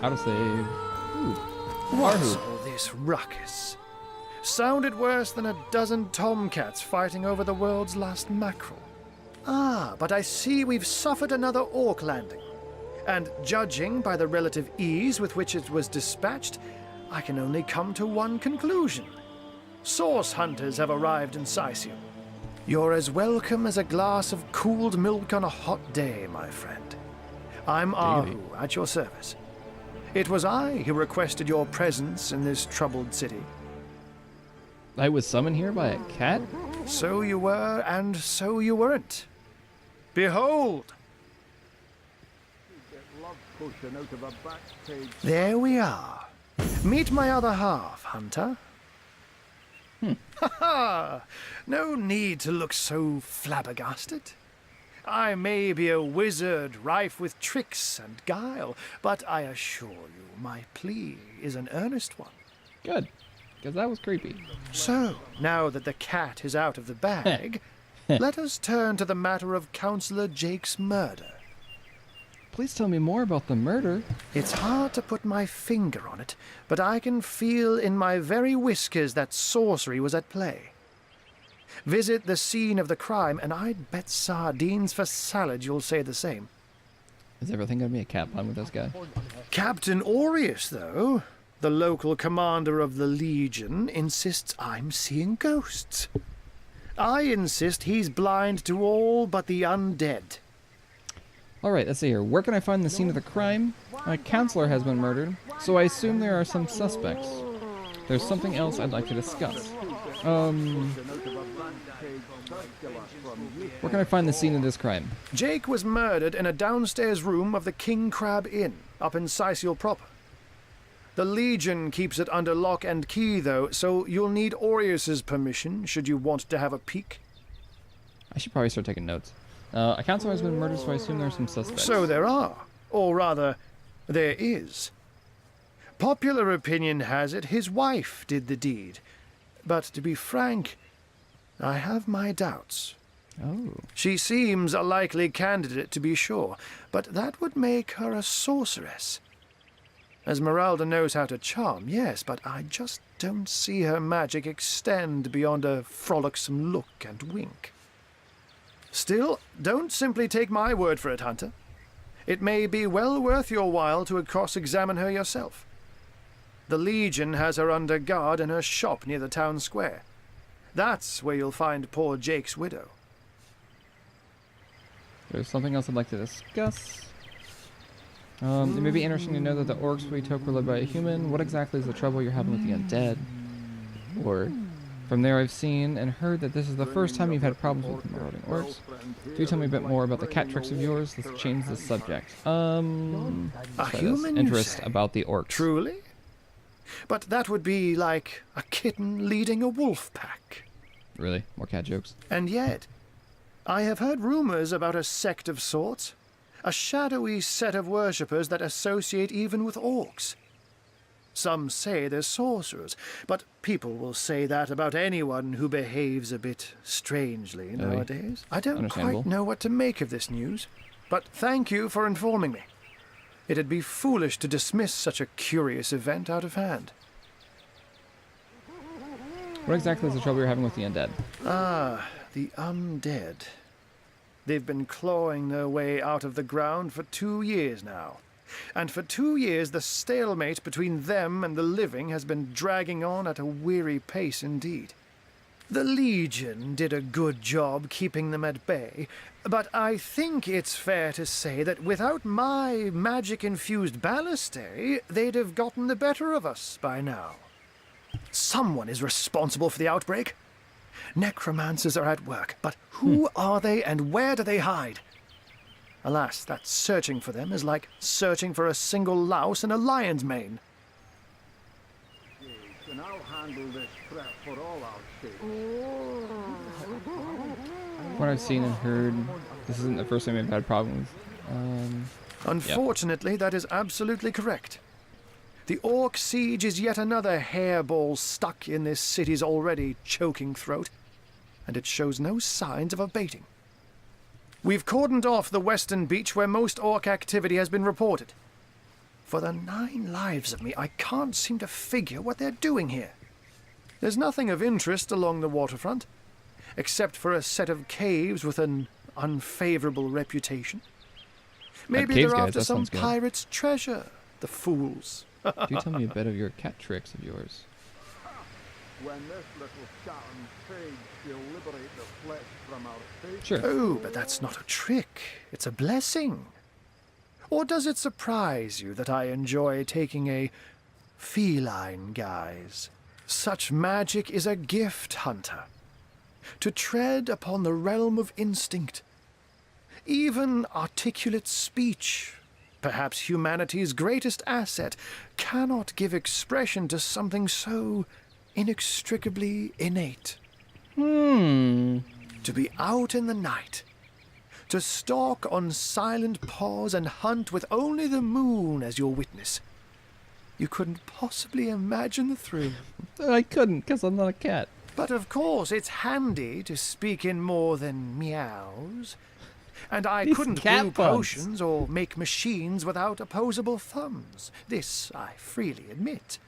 Autosave. Ooh. What's Arhu. all this ruckus? Sounded worse than a dozen tomcats fighting over the world's last mackerel. Ah, but I see we've suffered another orc landing. And judging by the relative ease with which it was dispatched, I can only come to one conclusion. Source hunters have arrived in Sicyon. You're as welcome as a glass of cooled milk on a hot day, my friend. I'm Ahu, at your service. It was I who requested your presence in this troubled city. I was summoned here by a cat? So you were, and so you weren't. Behold! There we are. Meet my other half, Hunter. Ha ha! No need to look so flabbergasted. I may be a wizard rife with tricks and guile, but I assure you my plea is an earnest one. Good, because that was creepy. So, now that the cat is out of the bag, let us turn to the matter of Counselor Jake's murder. Please tell me more about the murder. It's hard to put my finger on it, but I can feel in my very whiskers that sorcery was at play. Visit the scene of the crime, and I'd bet sardines for salad you'll say the same. Is everything going to be a cat pun with this guy? Captain Aureus, though, the local commander of the Legion, insists I'm seeing ghosts. I insist he's blind to all but the undead. Alright, let's see here. Where can I find the scene of the crime? My counselor has been murdered, so I assume there are some suspects. There's something else I'd like to discuss. Where can I find the scene of this crime? Jake was murdered in a downstairs room of the King Crab Inn, up in Sicyon proper. The Legion keeps it under lock and key, though, so you'll need Aureus's permission should you want to have a peek. I should probably start taking notes. A counselor has been murdered, so I assume there are some suspects. So there are. Or rather, there is. Popular opinion has it his wife did the deed. But to be frank, I have my doubts. Oh. She seems a likely candidate, to be sure, but that would make her a sorceress. Esmeralda knows how to charm, yes, but I just don't see her magic extend beyond a frolicsome look and wink. Still, don't simply take my word for it, Hunter. It may be well worth your while to cross-examine her yourself. The Legion has her under guard in her shop near the town square. That's where you'll find poor Jake's widow. There's something else I'd like to discuss. It may be interesting to know that the orcs we took were led by a human. What exactly is the trouble you're having with the undead? Or, from there I've seen and heard that this is the first time you've had problems with marauding orcs. Do tell me a bit more about the cat tricks of yours. Let's change the subject. A human, you interest say? about the orcs. Truly? But that would be like a kitten leading a wolf pack. Really? More cat jokes? And yet, I have heard rumors about a sect of sorts. A shadowy set of worshippers that associate even with orcs. Some say they're sorcerers, but people will say that about anyone who behaves a bit strangely nowadays. I don't quite know what to make of this news, but thank you for informing me. It'd be foolish to dismiss such a curious event out of hand. What exactly is the trouble you're having with the undead? Ah, the undead. They've been clawing their way out of the ground for 2 years now. And for 2 years, the stalemate between them and the living has been dragging on at a weary pace indeed. The Legion did a good job keeping them at bay, but I think it's fair to say that without my magic-infused ballistae, they'd have gotten the better of us by now. Someone is responsible for the outbreak. Necromancers are at work, but who are they and where do they hide? Alas, that searching for them is like searching for a single louse in a lion's mane. And I'll handle this threat for all our sakes. What I've seen and heard, this isn't the first time I've had problems. Unfortunately, that is absolutely correct. The orc siege is yet another hairball stuck in this city's already choking throat, and it shows no signs of abating. We've cordoned off the western beach where most orc activity has been reported. For the 9 lives of me, I can't seem to figure what they're doing here. There's nothing of interest along the waterfront, except for a set of caves with an unfavorable reputation. Maybe caves, they're guys, after that some sounds good. pirate's treasure, the fools. Do tell me a bit of your cat tricks of yours. When this little Saturn fades, she'll liberate the flesh from our face. Sure. Oh, but that's not a trick. It's a blessing. Or does it surprise you that I enjoy taking a feline guise? Such magic is a gift, Hunter. To tread upon the realm of instinct. Even articulate speech, perhaps humanity's greatest asset, cannot give expression to something so inextricably innate. To be out in the night, to stalk on silent paws and hunt with only the moon as your witness. You couldn't possibly imagine the thrill. I couldn't, because I'm not a cat. But of course, it's handy to speak in more than meows. And I These couldn't cat brew puns. potions or make machines without opposable thumbs. This I freely admit.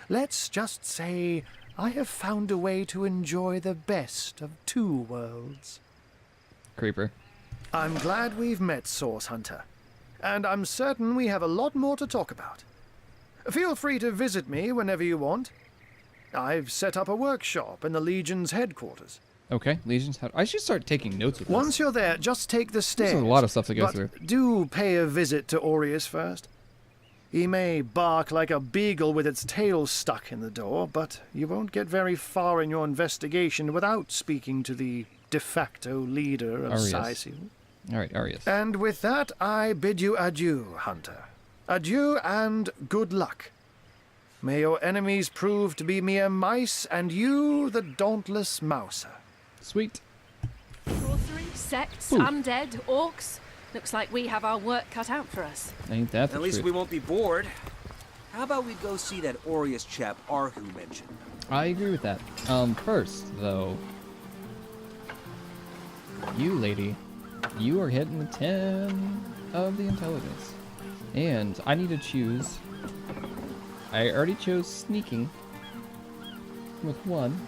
Let's just say I have found a way to enjoy the best of 2 worlds. Creeper. I'm glad we've met, Source Hunter. And I'm certain we have a lot more to talk about. Feel free to visit me whenever you want. I've set up a workshop in the Legion's headquarters. Okay, Legion's I should start taking notes with this. Once you're there, just take the stairs. This is a lot of stuff to go but through. Do pay a visit to Aureus first. He may bark like a beagle with its tail stuck in the door, but you won't get very far in your investigation without speaking to the de facto leader of Aureus. Saisil. All right, Arius. And with that, I bid you adieu, Hunter. Adieu and good luck. May your enemies prove to be mere mice, and you the dauntless mouser. Sweet. Sorcery, sects, Ooh. undead, orcs. Looks like we have our work cut out for us. Ain't that the At least truth? we won't be bored. How about we go see that Aureus chap Arhu mentioned? I agree with that. First, though, you, lady, you are hitting the 10 of the intelligence. And I need to choose. I already chose sneaking with 1.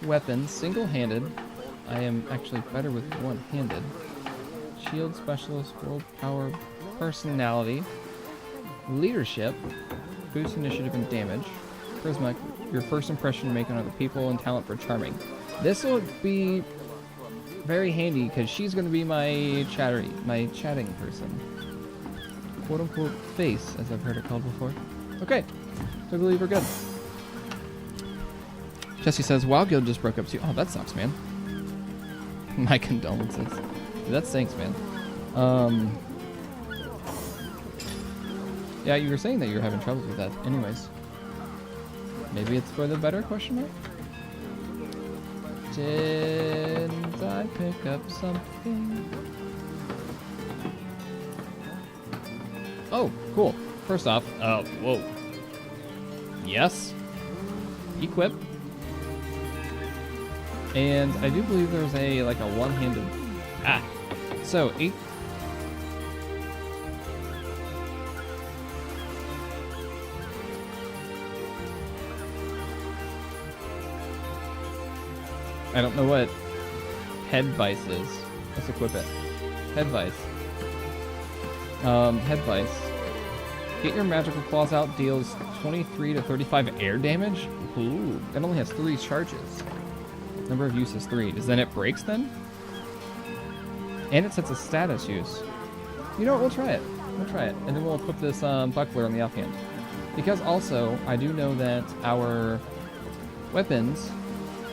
Weapons, single-handed. I am actually better with one-handed. Shield specialist, world power, personality, leadership, boost initiative and damage, charisma, your first impression you make on other people, and talent for charming. This will be very handy because she's going to be my chatting person. Quote unquote face, as I've heard it called before. Okay, so I believe we're good. Jesse says, WoW Guild just broke up too. Oh, that sucks, man. My condolences. Dude, that stinks, man. Yeah, you were saying that you're having troubles with that. Anyways. Maybe it's for the better, question mark? Did I pick up something? Oh, cool. First off, whoa. Yes. Equip. And I do believe there's a one-handed. So 8. I don't know what head vice is. Let's equip it. Head vice. Head vice. Get your magical claws out. Deals 23 to 35 air damage. Ooh, that only has 3 charges. Number of uses 3. Does then it breaks then? And it sets a status use. You know what? We'll try it. We'll try it, and then we'll equip this buckler on the offhand. Because also, I do know that our weapons,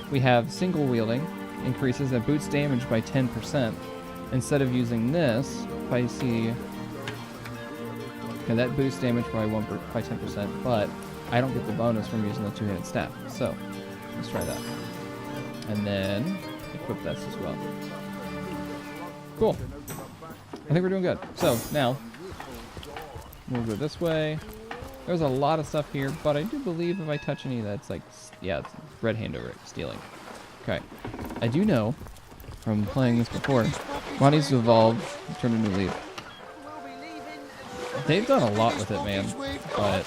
we have single wielding, increases that boosts damage by 10%. Instead of using this, if I see, okay, that boosts damage by 10%, but I don't get the bonus from using the 2-handed staff. So, let's try that. And then equip this as well. Cool. I think we're doing good. So now we'll go this way. There's a lot of stuff here, but I do believe if I touch any, that's like, yeah, it's red hand over it, stealing. Okay. I do know from playing this before One needs to evolve, turn a new leaf. They've done a lot with it, man, but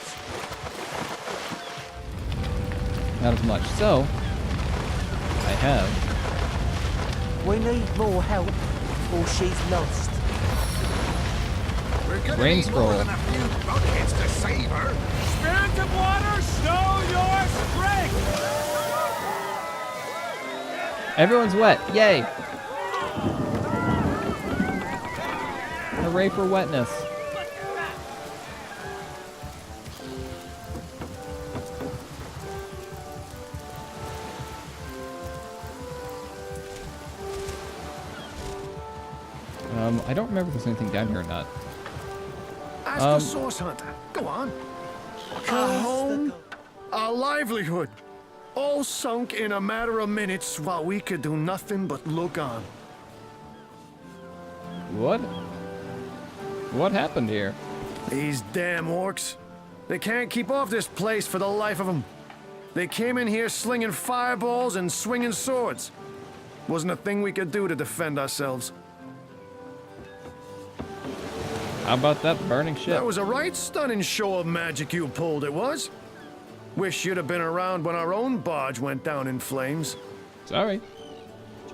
not as much. So, I have. We need more help, or she's lost. We're gonna Rain need scroll. more than a few buckets to save her. Spirit of water, show your strength! Everyone's wet. Yay! Hooray for wetness. I don't remember if there's anything down here or not. Ask the source hunter. Go on. Our home, our livelihood, all sunk in a matter of minutes while we could do nothing but look on. What? What happened here? These damn orcs. They can't keep off this place for the life of them. They came in here slinging fireballs and swinging swords. Wasn't a thing we could do to defend ourselves. How about that burning ship? That was a right stunning show of magic you pulled, it was. Wish you'd have been around when our own barge went down in flames. Sorry.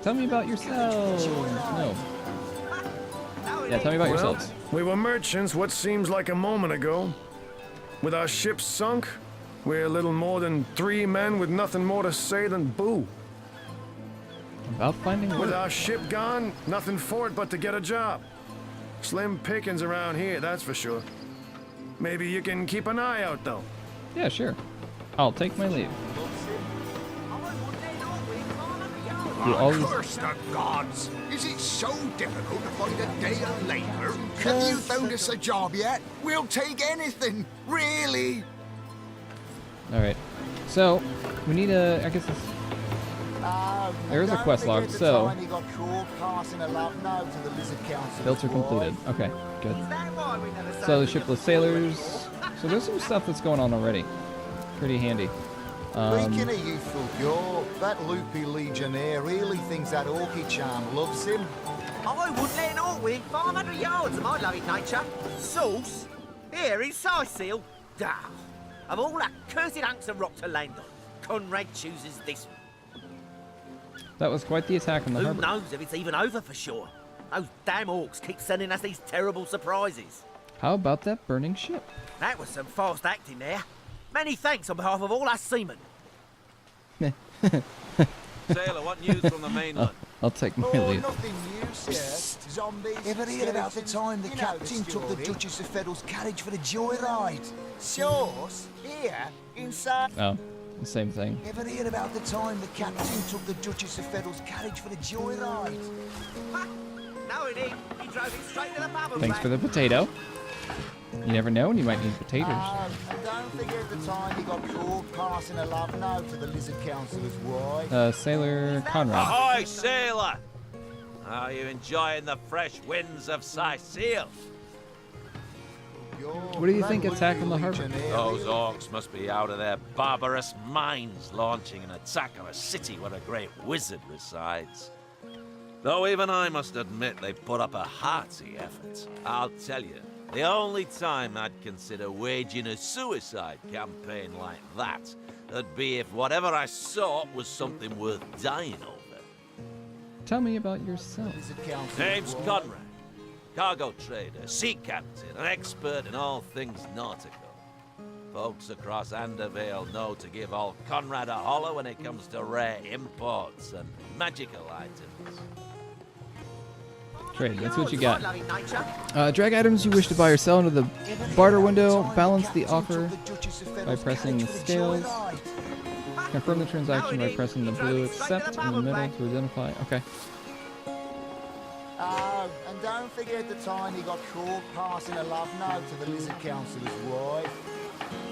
Tell me about yourselves. No. Yeah, tell me about yourselves. We were merchants what seems like a moment ago. With our ship sunk, we're little more than 3 men with nothing more to say than boo. About finding With work. our ship gone, nothing for it but to get a job. Slim pickings around here, that's for sure. Maybe you can keep an eye out, though. Yeah, sure. I'll take my leave. You always... Curse the gods! Is it so difficult to find a day of labor? Have you found us a job yet? We'll take anything, really. All right. So, we need a... I guess it's... There is a quest log, so... Filter completed. Okay, good. So, the shipless sailors... So, there's some stuff that's going on already. Pretty handy. Speaking of youthful gore, that loopy legionnaire really thinks that orky charm loves him. I wouldn't let an orc win 500 yards of my loving nature. Sauce? Here in Sicil? Ah, of all that cursed hunks of rock to land on, Conrad chooses this one. That was quite the attack on the Who harbor. knows if it's even over for sure? Those damn orcs keep sending us these terrible surprises. How about that burning ship? That was some fast acting there. Many thanks on behalf of all us seamen. Sailor, what news from the mainland? I'll take my Oh, leave. nothing new, sir. Zombies. Ever hear about the time the captain took the Duchess of Federal's carriage for the joyride? Sauce? Here? Inside? Oh, the same thing. Ever hear about the time the captain took the Duchess of Federal's carriage for the joyride? No, he didn't. He drove it straight to the bubble. Thanks for the potato. You never know when you might need potatoes. And don't forget the time he got caught passing a love note to the lizard councillor's wife. Sailor Conrad. Ahoy, sailor! Are you enjoying the fresh winds of Sicil? What do you think attack on the harbor? Those orcs must be out of their barbarous minds launching an attack on a city where a great wizard resides. Though even I must admit they put up a hearty effort. I'll tell you, the only time I'd consider waging a suicide campaign like that would be if whatever I sought was something worth dying over. Tell me about yourself. Name's Conrad. Cargo trader, sea captain, an expert in all things nautical. Folks across Andervale know to give old Conrad a holler when it comes to rare imports and magical items. Trade, that's what you got. Drag items you wish to buy or sell into the barter window. Balance the offer by pressing the scales. Confirm the transaction by pressing the blue accept in the middle to identify. Okay. And don't forget the time he got caught passing a love note to the lizard councillor's wife.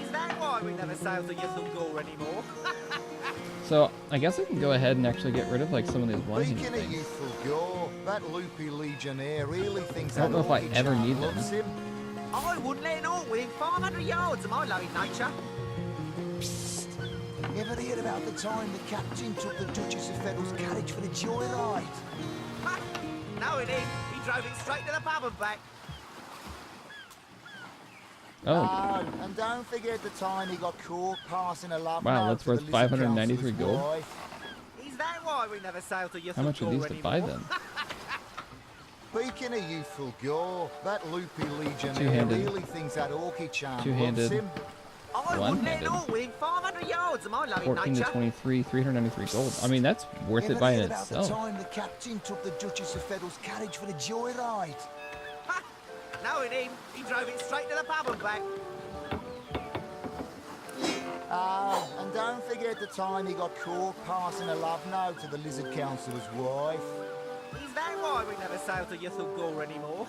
Is that why we never sail to Ythungor anymore? So I guess I can go ahead and actually get rid of like some of these ones. Speaking of youthful gore, that loopy legionnaire really thinks I don't know if I orky ever charm need them. loves him. I wouldn't let an orc win 500 yards of my loving nature. Psst. Ever hear about the time the captain took the Duchess of Federal's carriage for the joyride? No, it ain't. He drove it straight to the pub and back. Oh, And don't forget the time he got caught passing a love wow, note that's to worth the lizard 593 councillor's gold. wife. Is that why we never sailed to How much are these to buy anymore? then? Speaking of youthful gore, that loopy legionnaire Two-handed. really thinks that orchid charm Two-handed. loves him. I wouldn't let it One-handed. all within 500 yards of my loving 14 to nature. 23, 393 gold. I mean, that's worth it Ever by in hear about the itself. time the captain took the Duchess of Federal's carriage for the joyride? Ha! No, it ain't. He drove it straight to the pub and back. And don't forget the time he got caught passing a love note to the lizard councillor's wife. Is that why we never sailed to Gore anymore?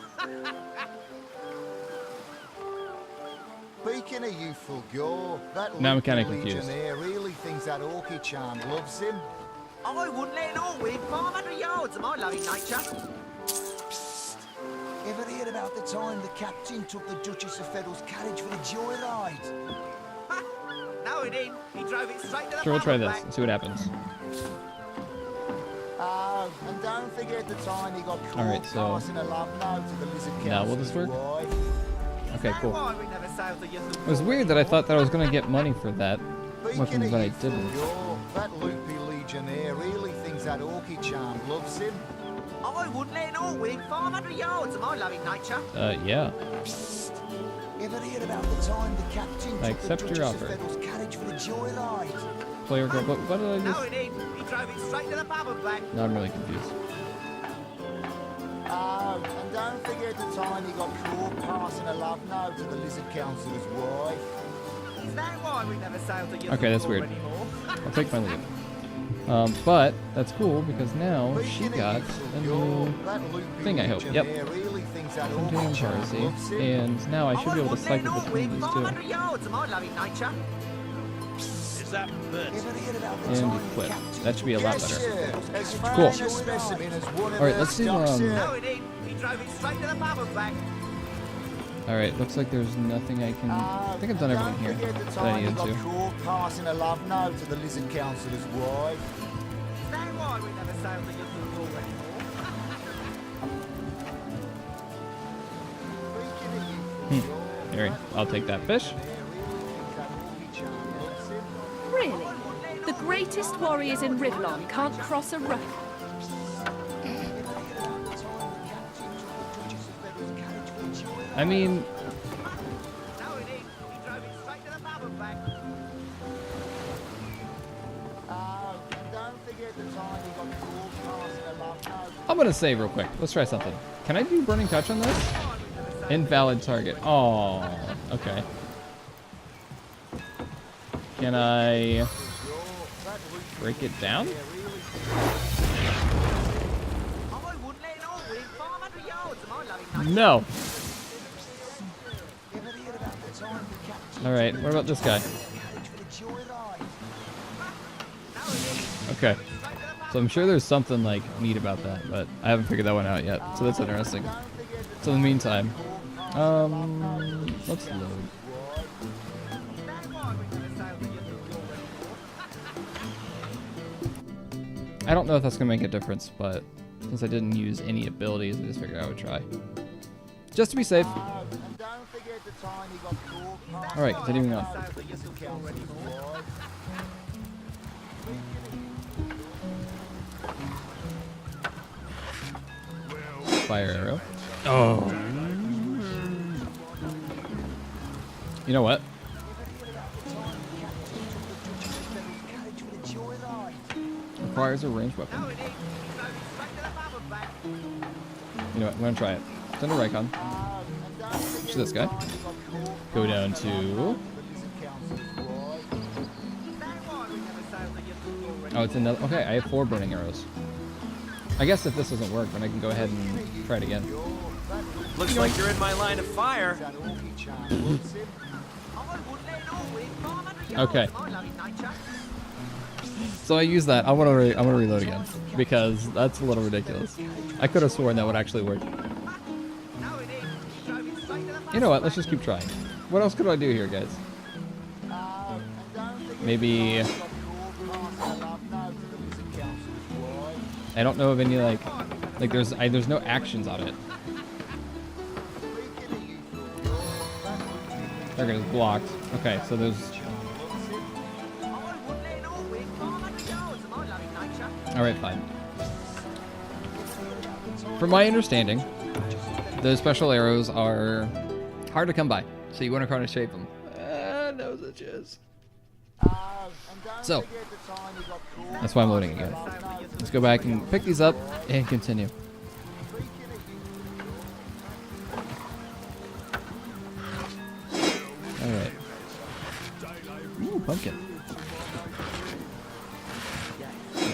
Speaking of youthful gore, that Now I'm loopy kinda confused. legionnaire really thinks that orchid charm loves him. I wouldn't let it all within 500 yards of my loving nature. Ever hear about the time the captain took the Duchess of Federal's carriage for the joyride? Ha! No, it ain't. He drove it straight to the Sure, we'll pub try and this back. and see what happens. And don't forget the time he got caught Alright, so passing a love note to the lizard now will councillor's this work? wife. Okay, That's cool. why we never sailed to It was weird that I thought that I was gonna get money for that Speaking weapon, of but I youthful didn't. gore, that loopy legionnaire really thinks that orchid charm loves him. I wouldn't let it all within 500 yards of my loving nature. Yeah. Ever hear about the time the captain I took the accept your Duchess offer. of Federal's carriage for the joyride? Player go. What did I No, just? it ain't. He drove it straight to the pub and back. No, I'm really confused. And don't forget the time he got caught passing a love note to the lizard councillor's wife. Is that why we never sailed to Okay, that's weird. anymore? I'll take my leave. But that's cool because now she got a new thing, I hope. Yep. Continuing piracy. And now I should be able to cycle between these two. 500 yards of my loving nature. Is that bird? And equip. That should be a lot better. Cool. Cool. Alright, let's do, No, it ain't. He drove it straight to the pub and back. Alright, looks like there's nothing I can... I think I've done everything here that I needed to. Passing a love note to the lizard councillor's wife. Is that why we never sailed to Gore anymore? Here, I'll take that fish. Really? The greatest warriors in Rivlon can't cross a road. I mean, No, it ain't. He drove it straight to the pub and back. I'm gonna save real quick. Let's try something. Can I do Burning Touch on this? Invalid target. Oh, okay. Can I break it down? I wouldn't let it all within 500 yards of my loving nature. No. Alright, what about this guy? Okay. So I'm sure there's something like neat about that, but I haven't figured that one out yet. So that's interesting. So in the meantime, let's load. I don't know if that's gonna make a difference, but since I didn't use any abilities, I just figured I would try. Just to be safe. Alright, continuing on. Fire arrow. Oh. You know what? Requires a ranged weapon. You know what? I'm gonna try it. Send a Raycon. To this guy. Go down to. Oh, it's another. Okay, I have 4 burning arrows. I guess if this doesn't work, then I can go ahead and try it again. Looks like you're in my line of fire. Okay. So I use that. I want to reload again because that's a little ridiculous. I could have sworn that would actually work. You know what? Let's just keep trying. What else could I do here, guys? Maybe I don't know of any like Like there's no actions on it. Okay, it's blocked. Okay, so there's. All right, fine. From my understanding, those special arrows are hard to come by, so you want to try to shape them. No such. So that's why I'm loading again. Let's go back and pick these up and continue. All right. Ooh, pumpkin.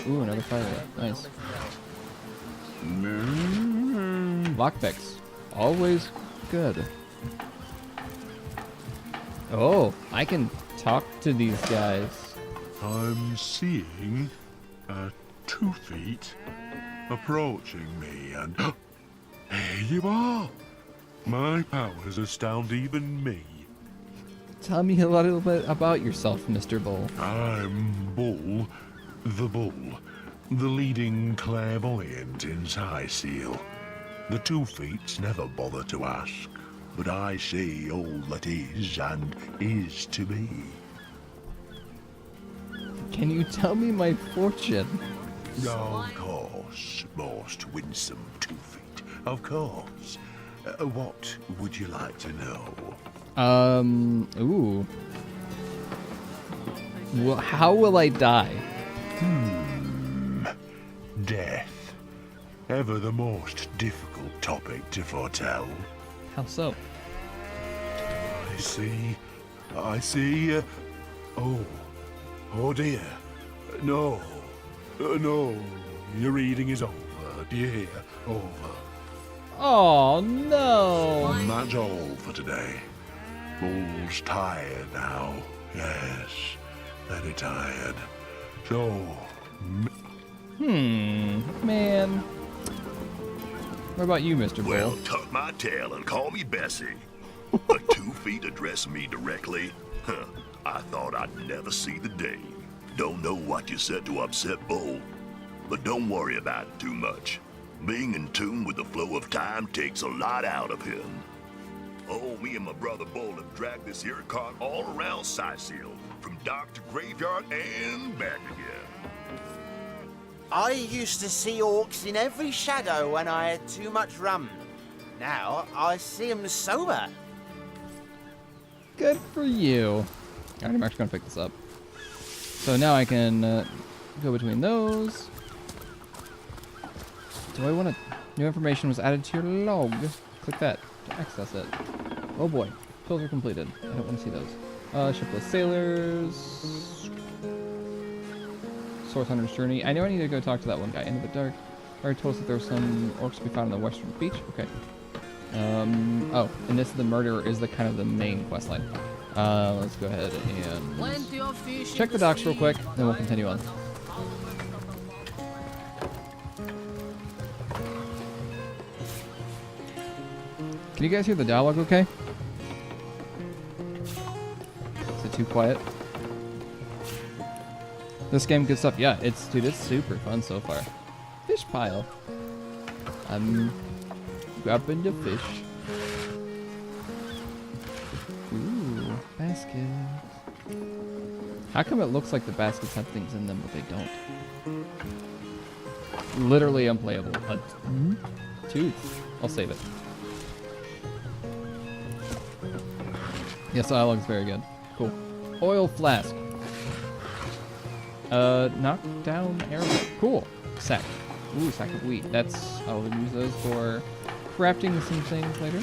Ooh, another fire. Nice. Lockpicks. Always good. Oh, I can talk to these guys. I'm seeing 2 feet approaching me, and here you are. My powers astound even me. Tell me a little bit about yourself, Mr. Bull. I'm Bull, the leading clairvoyant in Seal. The 2 feets never bother to ask, but I see all that is and is to be. Can you tell me my fortune? Of course, most winsome 2 feet. Of course. What would you like to know? Ooh. Well, how will I die? Death. Ever the most difficult topic to foretell. How so? I see, oh dear. No, your reading is over, do you hear? Over. Oh, no. That's all for today. Bull's tired now, yes, very tired. So, man. What about you, Mr. Bull? Well, tuck my tail and call me Bessie. But 2 feet address me directly? Huh, I thought I'd never see the day. Don't know what you said to upset Bull, but don't worry about it too much. Being in tune with the flow of time takes a lot out of him. Oh, me and my brother Bull have dragged this here cart all around Seal, from dock to graveyard and back again. I used to see orcs in every shadow when I had too much rum. Now I see them sober. Good for you. Alright, I'm actually gonna pick this up. So now I can go between those. Do I want to... New information was added to your log. Click that to access it. Oh boy. Pills are completed. I don't want to see those. Shipless Sailors. Source Hunter's Journey. I know I need to go talk to that one guy. Into the Dark. Already told us that there were some orcs to be found on the western beach. Okay. Oh, and this, the murderer, is the kind of the main quest line. Let's go ahead and check the docks real quick, then we'll continue on. Can you guys hear the dialogue okay? Is it too quiet? This game, good stuff. Yeah, dude, it's super fun so far. Fish pile. I'm grabbing the fish. Ooh, basket. How come it looks like the baskets have things in them, but they don't? Literally unplayable. A tooth. I'll save it. Yes, dialogue is very good. Cool. Oil flask. Knock down arrow. Cool. Sack. Ooh, sack of wheat. I'll use those for crafting some things later.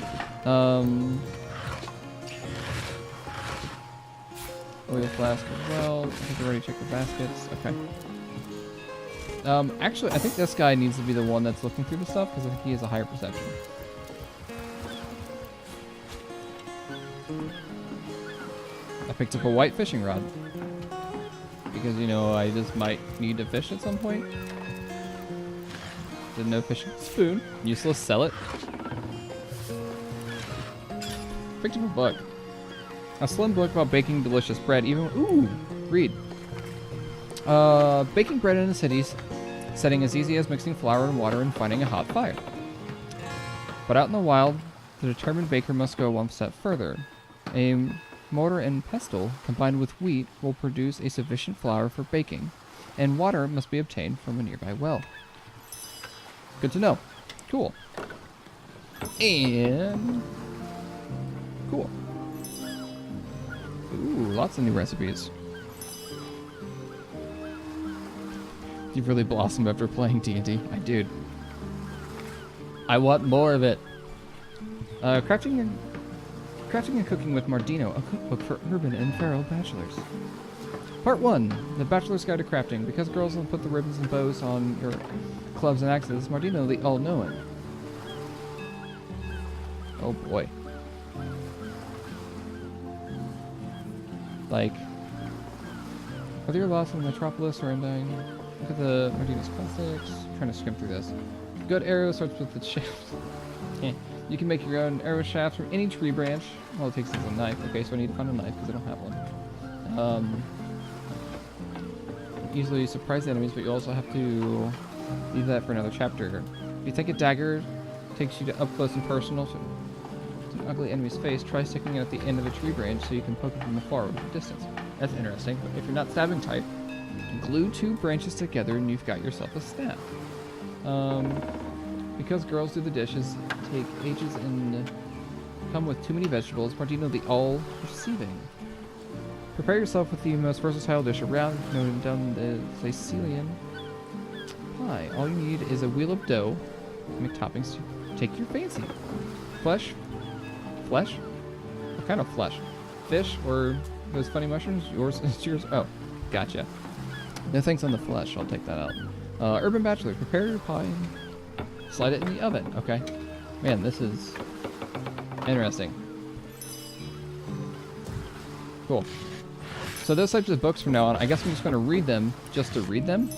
Oil flask as well. I think I already checked the baskets. Okay. Actually, I think this guy needs to be the one that's looking through the stuff because I think he has a higher perception. I picked up a white fishing rod. Because, you know, I just might need to fish at some point. Didn't know fishing spoon. Useless, sell it. Picked up a book. A slim book about baking delicious bread. Even, ooh, read. Baking bread in the cities setting as easy as mixing flour and water and finding a hot fire. But out in the wild, the determined baker must go one step further. A mortar and pestle combined with wheat will produce a sufficient flour for baking, and water must be obtained from a nearby well. Good to know. Cool. And... cool. Ooh, lots of new recipes. You've really blossomed after playing D&D. I did. I want more of it. Crafting and Cooking with Mardino, a cookbook for urban and feral bachelors. Part 1, The Bachelor's Guide to Crafting. Because girls will put the ribbons and bows on your clubs and axes, Mardino the all-knowing. Oh boy. Like, whether you're lost in the Metropolis or Undying, look at the Mardino's classics. I'm trying to skim through this. Good arrow starts with the shaft. You can make your own arrow shafts from any tree branch. All it takes is a knife. Okay, so I need to find a knife because I don't have one. Easily surprise the enemies, but you also have to leave that for another chapter. If you take a dagger, it takes you to up close and personal to an ugly enemy's face. Try sticking it at the end of a tree branch so you can poke it from afar with a distance. That's interesting, but if you're not stabbing type, glue 2 branches together and you've got yourself a staff. Because girls do the dishes, take ages and come with too many vegetables, Mardino the all-perceiving. Prepare yourself with the most versatile dish around, noted down the Sicilian pie. All you need is a wheel of dough to make toppings to take your fancy. Flesh? Flesh? What kind of flesh? Fish or those funny mushrooms? Yours is yours. Oh, gotcha. No thanks on the flesh. I'll take that out. Urban Bachelor, prepare your pie and slide it in the oven. Okay. Man, this is interesting. Cool. So those types of books from now on, I guess I'm just going to read them just to read them.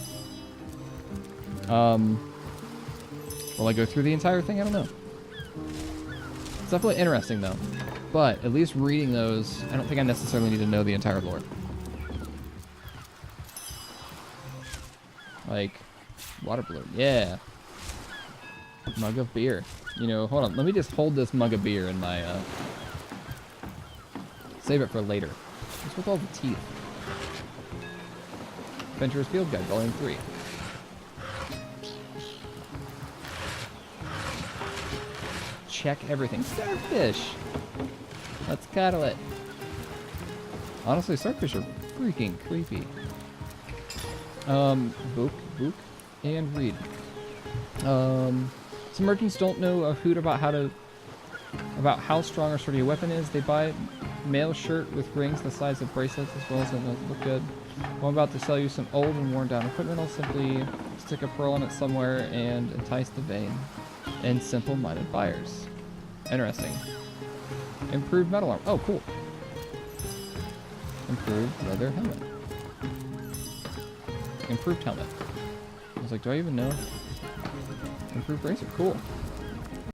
Will I go through the entire thing? I don't know. It's definitely interesting though. But at least reading those, I don't think I necessarily need to know the entire lore. Like, water balloon. Yeah. Mug of beer. You know, hold on. Let me just hold this mug of beer in my, save it for later. What's with all the teeth? Adventurer's Field Guide, Volume 3. Check everything. Starfish! Let's cuddle it. Honestly, starfish are freaking creepy. Book, and read. Some merchants don't know a hoot about how strong or sturdy a weapon is. They buy male shirt with rings the size of bracelets as well as it does look good. Well, I'm about to sell you some old and worn down equipment. I'll simply stick a pearl in it somewhere and entice the vain and simple-minded buyers. Interesting. Improved metal armor. Oh, cool. Improved leather helmet. Improved helmet. I was like, do I even know? Improved bracer. Cool.